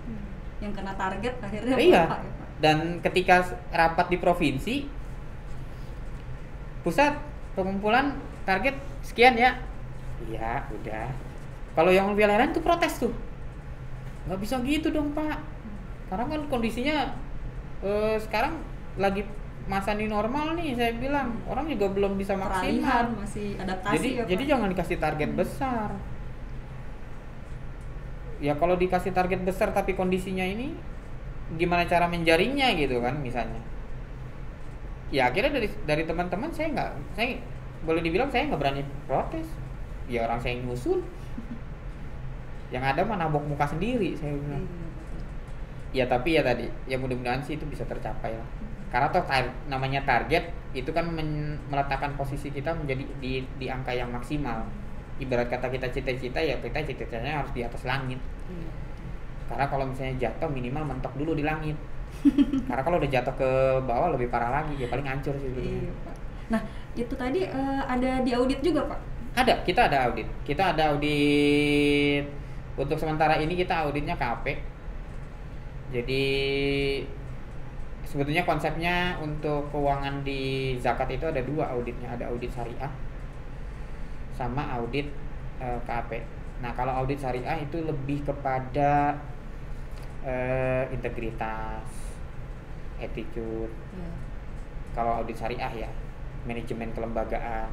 Yang kena target akhirnya iya. Bapak, ya, Pak? Dan ketika rapat di provinsi, pusat pengumpulan target sekian ya. Iya, udah. Kalau yang wilayah lain tuh protes tuh. Nggak bisa gitu dong Pak. Karena kan kondisinya sekarang lagi masa new normal nih, saya bilang. Orang juga belum bisa maksimal. Masih adaptasi Jadi jangan dikasih target besar. Ya kalau dikasih target besar tapi kondisinya ini, gimana cara menjaringnya gitu kan misalnya. Ya akhirnya dari teman-teman saya boleh dibilang saya nggak berani protes. Ya orang saya nyusun. Yang ada mah nabok muka sendiri saya bilang. Ya tapi ya tadi, ya mudah-mudahan sih itu bisa tercapai lah. Karena toh namanya target itu kan meletakkan posisi kita menjadi di angka yang maksimal. Ibarat kata kita cita-cita ya kita cita-citanya harus di atas langit. Karena kalau misalnya jatuh minimal mentok dulu di langit. Karena kalau udah jatuh ke bawah lebih parah lagi, ya paling hancur sih. Iya, Pak. Nah itu tadi ada di audit juga Pak? Kita ada audit. Untuk sementara ini kita auditnya KAP. Jadi sebetulnya konsepnya untuk keuangan di zakat itu ada 2 auditnya, ada audit syariah sama audit KAP. Nah kalau audit syariah itu lebih kepada integritas, attitude, kalau audit syariah ya, manajemen kelembagaan.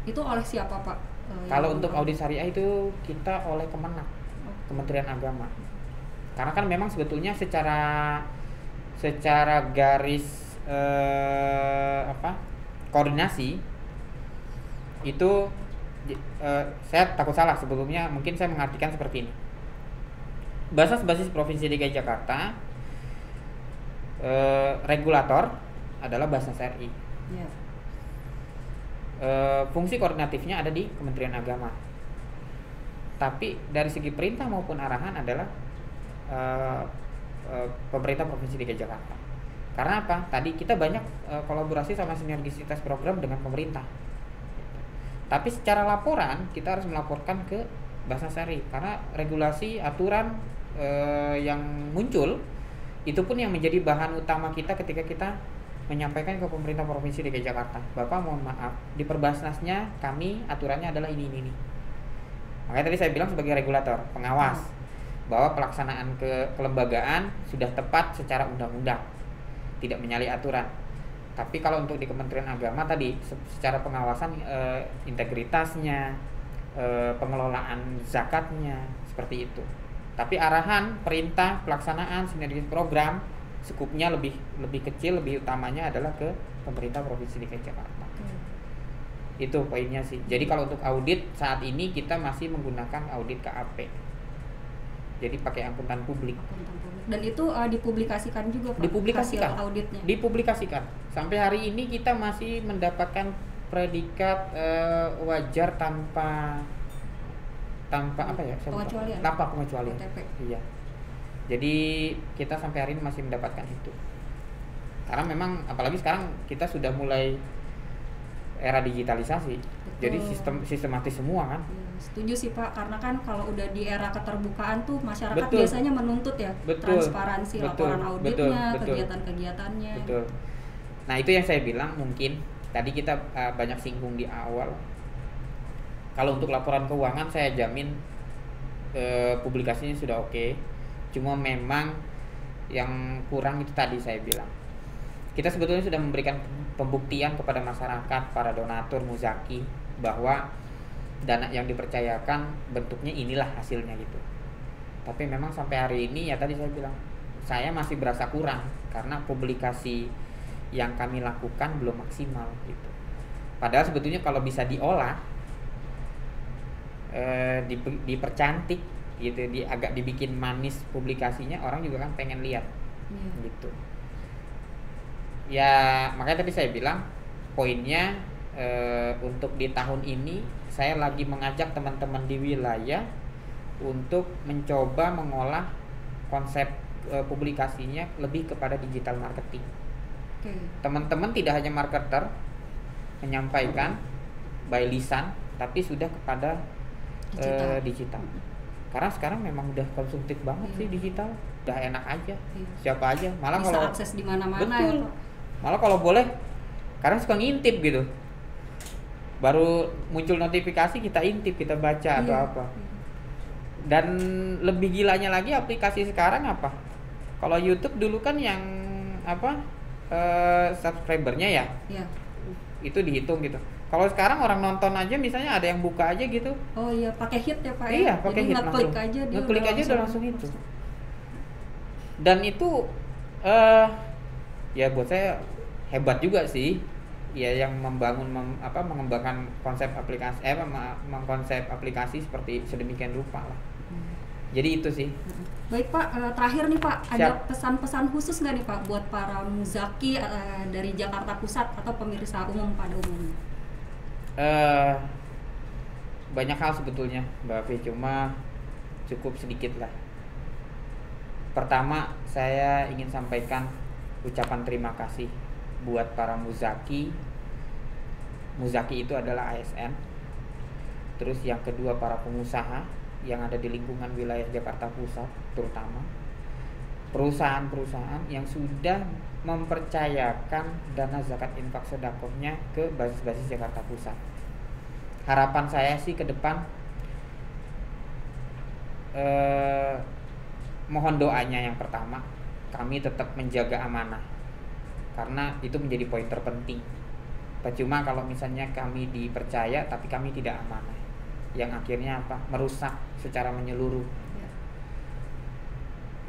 Itu oleh siapa Pak? Kalau untuk audit syariah itu kita oleh Kemenak, Kementerian Agama. Karena kan memang sebetulnya secara garis koordinasi itu saya takut salah sebelumnya, mungkin saya mengartikan seperti ini. Basis Provinsi DKI Jakarta, regulator adalah Basnas RI. Yeah. Fungsi koordinatifnya ada di Kementerian Agama. Tapi dari segi perintah maupun arahan adalah pemerintah Provinsi DKI Jakarta. Karena apa? Tadi kita banyak kolaborasi sama sinergisitas program dengan pemerintah. Tapi secara laporan kita harus melaporkan ke Basnas RI karena regulasi aturan yang muncul itu pun yang menjadi bahan utama kita ketika kita menyampaikan ke pemerintah Provinsi DKI Jakarta, Bapak mohon maaf, di Perbasnasnya kami aturannya adalah ini. Makanya tadi saya bilang sebagai regulator, pengawas, bahwa pelaksanaan kelembagaan sudah tepat secara undang-undang, tidak menyalahi aturan. Tapi kalau untuk di Kementerian Agama tadi, secara pengawasan integritasnya, pengelolaan zakatnya, seperti itu. Tapi arahan, perintah, pelaksanaan, sinergis program, skupnya lebih kecil, lebih utamanya adalah ke pemerintah Provinsi DKI Jakarta. Itu poinnya sih. Jadi kalau untuk audit saat ini kita masih menggunakan audit KAP. Jadi pakai akuntan publik. Dan itu dipublikasikan juga Pak? Dipublikasikan. Hasil auditnya. Dipublikasikan. Sampai hari ini kita masih mendapatkan predikat wajar tanpa apa ya? Pengecualian. Tanpa pengecualian. OTP. Iya. Jadi kita sampai hari ini masih mendapatkan itu. Karena memang apalagi sekarang kita sudah mulai era digitalisasi. Betul. Jadi sistematis semua kan. Ya, setuju sih Pak, karena kan kalau udah di era keterbukaan tuh masyarakat Betul. biasanya menuntut ya transparansi laporan auditnya, kegiatan-kegiatannya. Betul. Nah itu yang saya bilang, mungkin tadi kita banyak singgung di awal. Kalau untuk laporan keuangan saya jamin publikasinya sudah oke. Cuma memang yang kurang itu tadi saya bilang. Kita sebetulnya sudah memberikan pembuktian kepada masyarakat, para donatur, muzaki, bahwa dana yang dipercayakan bentuknya inilah hasilnya gitu. Tapi memang sampai hari ini ya tadi saya bilang, saya masih berasa kurang karena publikasi yang kami lakukan belum maksimal gitu. Padahal sebetulnya kalau bisa diolah, dipercantik gitu, agak dibikin manis publikasinya, orang juga kan pengen lihat gitu. Ya makanya tadi saya bilang poinnya untuk di tahun ini saya lagi mengajak teman-teman di wilayah untuk mencoba mengolah konsep publikasinya lebih kepada digital marketing. Teman-teman tidak hanya marketer menyampaikan by lisan, tapi sudah kepada digital. Karena sekarang memang udah konsumtif banget sih digital, udah enak aja, siapa aja. Malah bisa kalau akses di mana-mana. betul. Ya, Malah kalau boleh, karena suka ngintip gitu. Baru muncul notifikasi kita intip, kita baca atau apa. Dan lebih gilanya lagi aplikasi sekarang apa? Kalau YouTube dulu kan yang subscribernya ya, itu dihitung gitu. Kalau sekarang orang nonton aja misalnya ada yang buka aja gitu. Oh iya, pakai hit ya Pak. Iya, pakai hit langsung. Ngeklik aja udah langsung itu. Dan itu ya buat saya hebat juga sih. Ya yang mengembangkan konsep aplikasi mengkonsep aplikasi seperti sedemikian rupa lah. Jadi itu sih. Baik Pak, terakhir nih Pak, ada pesan-pesan khusus nggak nih Pak buat para muzaki dari Jakarta Pusat atau pemirsa umum pada umumnya? Banyak hal sebetulnya Mbak Afi, cuma cukup sedikit lah. Pertama, saya ingin sampaikan ucapan terima kasih buat para muzaki. Muzaki itu adalah ASN. Terus yang kedua para pengusaha yang ada di lingkungan wilayah Jakarta Pusat, terutama perusahaan-perusahaan yang sudah mempercayakan dana zakat infak sedekahnya ke basis-basis Jakarta Pusat. Harapan saya sih ke depan mohon doanya yang pertama, kami tetap menjaga amanah. karena itu menjadi poin terpenting. Percuma kalau misalnya kami dipercaya tapi kami tidak amanah, yang akhirnya apa? Merusak secara menyeluruh. Ya.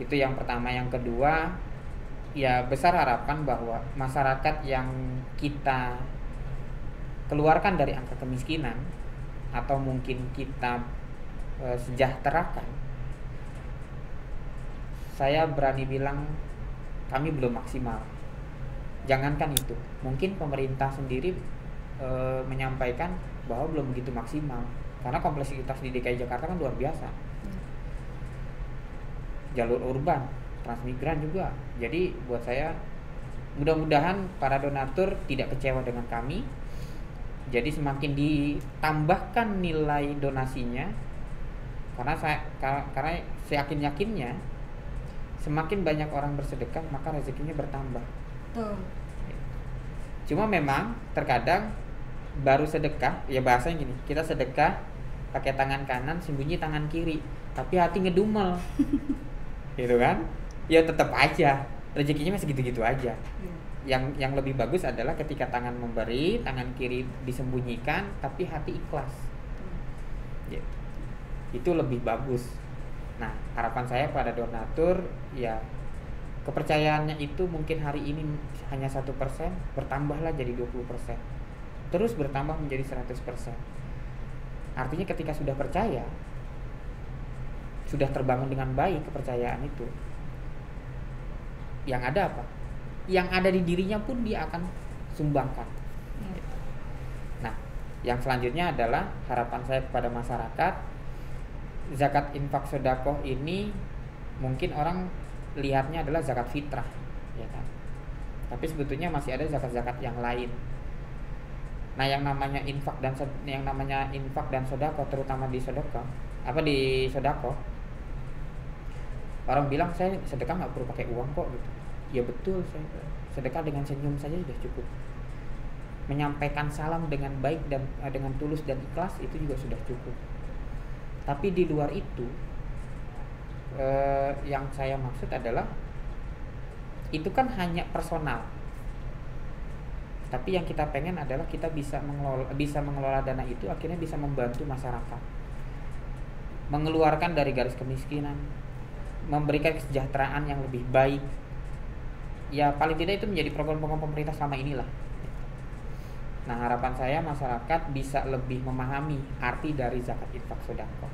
Itu yang pertama. Yang kedua, ya besar harapan bahwa masyarakat yang kita keluarkan dari angka kemiskinan atau mungkin kita sejahterakan, saya berani bilang kami belum maksimal. Jangankan itu, mungkin pemerintah sendiri menyampaikan bahwa belum begitu maksimal karena kompleksitas di DKI Jakarta kan luar biasa. Jalur urban, transmigran juga. Jadi buat saya mudah-mudahan para donatur tidak kecewa dengan kami. Jadi semakin ditambahkan nilai donasinya, karena saya yakinnya semakin banyak orang bersedekah maka rezekinya bertambah. Tuh. Cuma memang terkadang baru sedekah, ya bahasanya gini, kita sedekah pakai tangan kanan sembunyi tangan kiri, tapi hati ngedumel. Gitu kan? Ya tetap aja rezekinya masih gitu-gitu aja. Yang lebih bagus adalah ketika tangan memberi, tangan kiri disembunyikan tapi hati ikhlas. Ya. Itu lebih bagus. Nah, harapan saya pada donatur, ya kepercayaannya itu mungkin hari ini hanya 1%, bertambahlah jadi 20%. Terus bertambah menjadi 100%. Artinya ketika sudah percaya, sudah terbangun dengan baik kepercayaan itu, yang ada apa? Yang ada di dirinya pun dia akan sumbangkan. Nah, yang selanjutnya adalah harapan saya kepada masyarakat, zakat infak sedekah ini mungkin orang lihatnya adalah zakat fitrah, ya kan? Tapi sebetulnya masih ada zakat-zakat yang lain. Nah, yang namanya infak dan sedekah, terutama di sedekah, di sedekah, orang bilang saya sedekah nggak perlu pakai uang kok gitu. Ya betul, saya sedekah dengan senyum saja sudah cukup. Menyampaikan salam dengan baik dan dengan tulus dan ikhlas itu juga sudah cukup. Tapi di luar itu, yang saya maksud adalah itu kan hanya personal. Tapi yang kita pengen adalah kita bisa mengelola dana itu, akhirnya bisa membantu masyarakat, mengeluarkan dari garis kemiskinan, memberikan kesejahteraan yang lebih baik. Ya paling tidak itu menjadi program-program pemerintah selama inilah. Nah, harapan saya masyarakat bisa lebih memahami arti dari zakat infak sedekah.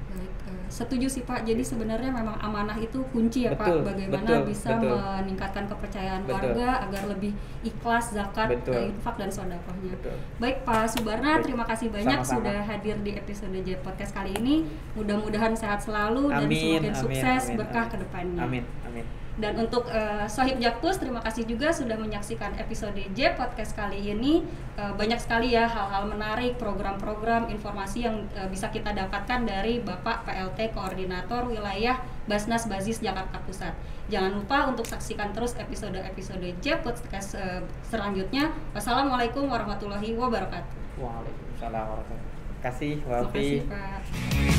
Baik, setuju sih Pak. Jadi sebenarnya memang amanah itu kunci ya betul, Pak. Bagaimana bisa betul. meningkatkan kepercayaan Betul. warga agar lebih ikhlas zakat, infak dan sedekahnya. Baik Pak Subarna, terima kasih banyak sudah hadir di episode J Podcast kali ini. Mudah-mudahan sehat selalu dan semakin sukses berkah ke depannya. Amin. Dan untuk Sohib Jakpus, terima kasih juga sudah menyaksikan episode J Podcast kali ini. Banyak sekali ya hal-hal menarik, program-program, informasi yang bisa kita dapatkan dari Bapak PLT Koordinator Wilayah Basnas Bazis Jakarta Pusat. Jangan lupa untuk saksikan terus episode-episode J Podcast selanjutnya. Wassalamualaikum warahmatullahi wabarakatuh. Waalaikumsalam warahmatullahi wabarakatuh. Terima kasih, Terima kasih Pak.